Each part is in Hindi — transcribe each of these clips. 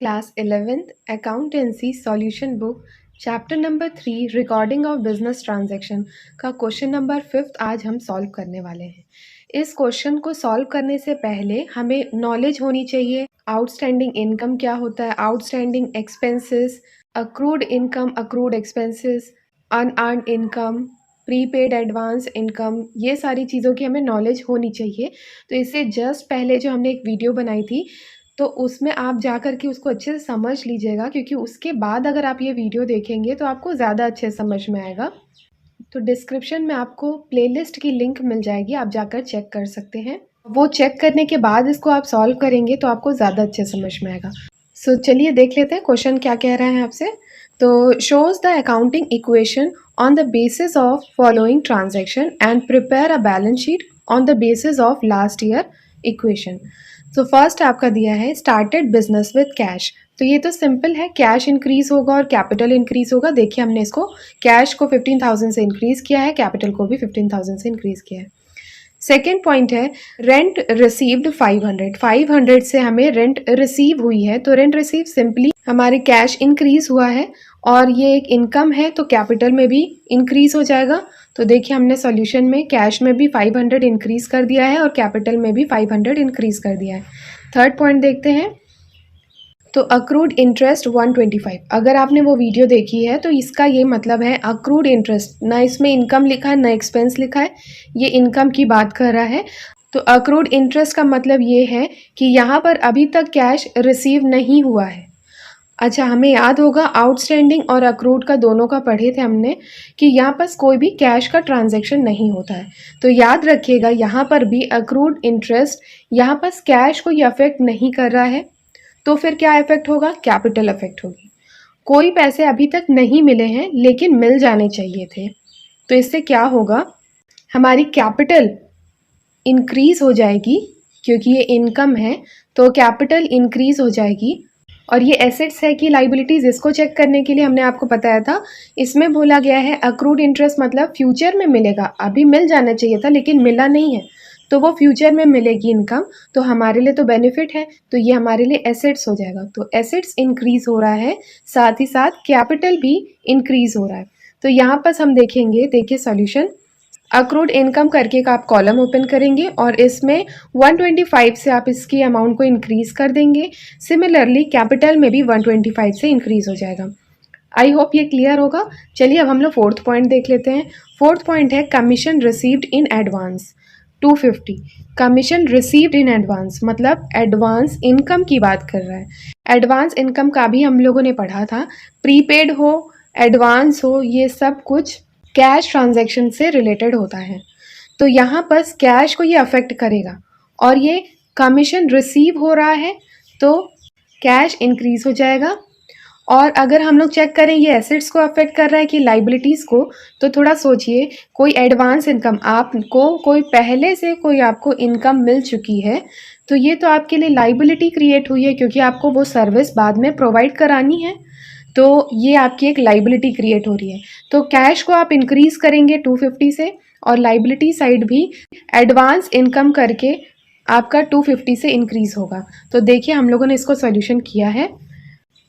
Class 11th accountancy solution book chapter number 3 recording of business transaction का क्वेश्चन नंबर 5 आज हम सॉल्व करने वाले हैं। इस क्वेश्चन को सॉल्व करने से पहले हमें नॉलेज होनी चाहिए आउटस्टैंडिंग इनकम क्या होता है, outstanding expenses, accrued income, accrued expenses, unearned income, prepaid advance income, ये सारी चीज़ों की हमें नॉलेज होनी चाहिए। तो इससे जस्ट पहले जो हमने एक वीडियो बनाई थी तो उसमें आप जा कर के उसको अच्छे से समझ लीजिएगा, क्योंकि उसके बाद अगर आप ये वीडियो देखेंगे तो आपको ज़्यादा अच्छे से समझ में आएगा। तो डिस्क्रिप्शन में आपको प्लेलिस्ट की लिंक मिल जाएगी, आप जाकर चेक कर सकते हैं। वो चेक करने के बाद इसको आप सॉल्व करेंगे तो आपको ज़्यादा अच्छे समझ में आएगा। सो चलिए देख लेते हैं क्वेश्चन क्या कह रहा है आपसे। तो shows the accounting equation on the basis of following transaction and prepare a balance sheet on the basis of last year equation. तो फर्स्ट आपका दिया है स्टार्टेड बिजनेस विद कैश। तो ये तो सिंपल है, कैश इंक्रीज होगा और कैपिटल इंक्रीज होगा। देखिए हमने इसको कैश को 15,000 से इंक्रीज किया है, कैपिटल को भी 15,000 से इंक्रीज किया है। सेकेंड पॉइंट है रेंट रिसीव्ड 500 से हमें रेंट रिसीव हुई है। तो रेंट रिसीव सिंपली हमारी कैश इंक्रीज हुआ है और ये एक इनकम है तो कैपिटल में भी इंक्रीज हो जाएगा। तो देखिए हमने सॉल्यूशन में कैश में भी 500 इंक्रीज कर दिया है और कैपिटल में भी 500 इंक्रीज कर दिया है। थर्ड पॉइंट देखते हैं। तो अक्रूड इंटरेस्ट 125। अगर आपने वो वीडियो देखी है तो इसका ये मतलब है अक्रूड इंटरेस्ट, ना इसमें इनकम लिखा है ना एक्सपेंस लिखा है, ये इनकम की बात कर रहा है। तो अक्रूड इंटरेस्ट का मतलब ये है कि यहाँ पर अभी तक कैश रिसीव नहीं हुआ है। अच्छा, हमें याद होगा आउटस्टैंडिंग और अक्रूड का दोनों का पढ़े थे हमने कि यहाँ पर कोई भी कैश का ट्रांजैक्शन नहीं होता है। तो याद रखिएगा यहाँ पर भी अक्रूड इंटरेस्ट यहाँ पर कैश को ये अफेक्ट नहीं कर रहा है। तो फिर क्या इफेक्ट होगा? कैपिटल इफेक्ट होगी। कोई पैसे अभी तक नहीं मिले हैं लेकिन मिल जाने चाहिए थे, तो इससे क्या होगा, हमारी कैपिटल इंक्रीज हो जाएगी क्योंकि ये इनकम है तो कैपिटल इंक्रीज हो जाएगी। और ये एसेट्स है कि लाइबिलिटीज़, इसको चेक करने के लिए हमने आपको बताया था, इसमें बोला गया है अक्रूड इंटरेस्ट मतलब फ्यूचर में मिलेगा, अभी मिल जाना चाहिए था लेकिन मिला नहीं है तो वो फ्यूचर में मिलेगी इनकम, तो हमारे लिए तो बेनिफिट है, तो ये हमारे लिए एसेट्स हो जाएगा। तो एसेट्स इंक्रीज हो रहा है, साथ ही साथ कैपिटल भी इंक्रीज हो रहा है। तो यहाँ पर हम देखेंगे, देखिए सॉल्यूशन अक्रूड इनकम करके का आप कॉलम ओपन करेंगे और इसमें 125 से आप इसकी अमाउंट को इंक्रीज कर देंगे। सिमिलरली कैपिटल में भी 125 से इंक्रीज हो जाएगा। आई होप ये क्लियर होगा। चलिए अब हम लोग फोर्थ पॉइंट देख लेते हैं। फोर्थ पॉइंट है commission received in advance 250। Commission received in advance मतलब एडवांस इनकम की बात कर रहा है। एडवांस इनकम का भी हम लोगों ने पढ़ा था, प्रीपेड हो, एडवांस हो, ये सब कुछ कैश ट्रांजैक्शन से रिलेटेड होता है। तो यहाँ पर कैश को ये अफेक्ट करेगा और ये कमीशन रिसीव हो रहा है तो कैश इंक्रीज हो जाएगा। और अगर हम लोग चेक करें ये एसेट्स को अफेक्ट कर रहा है कि लाइबिलिटीज़ को, तो थोड़ा सोचिए, कोई एडवांस इनकम आपको कोई पहले से कोई आपको इनकम मिल चुकी है तो ये तो आपके लिए लाइबिलिटी क्रिएट हुई है क्योंकि आपको वो सर्विस बाद में प्रोवाइड करानी है, तो ये आपकी एक लाइबिलिटी क्रिएट हो रही है। तो कैश को आप इंक्रीज करेंगे 250 से और लाइबिलिटी साइड भी एडवांस इनकम करके आपका 250 से इंक्रीज होगा। तो देखिए हम लोगों ने इसको सॉल्यूशन किया है,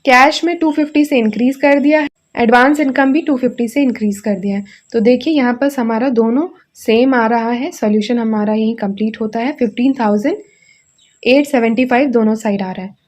कैश में 250 से इंक्रीज कर दिया है, एडवांस इनकम भी 250 से इंक्रीज कर दिया है। तो देखिए यहाँ पर हमारा दोनों सेम आ रहा है, सॉल्यूशन हमारा यही कंप्लीट होता है। 15,875 दोनों साइड आ रहा है।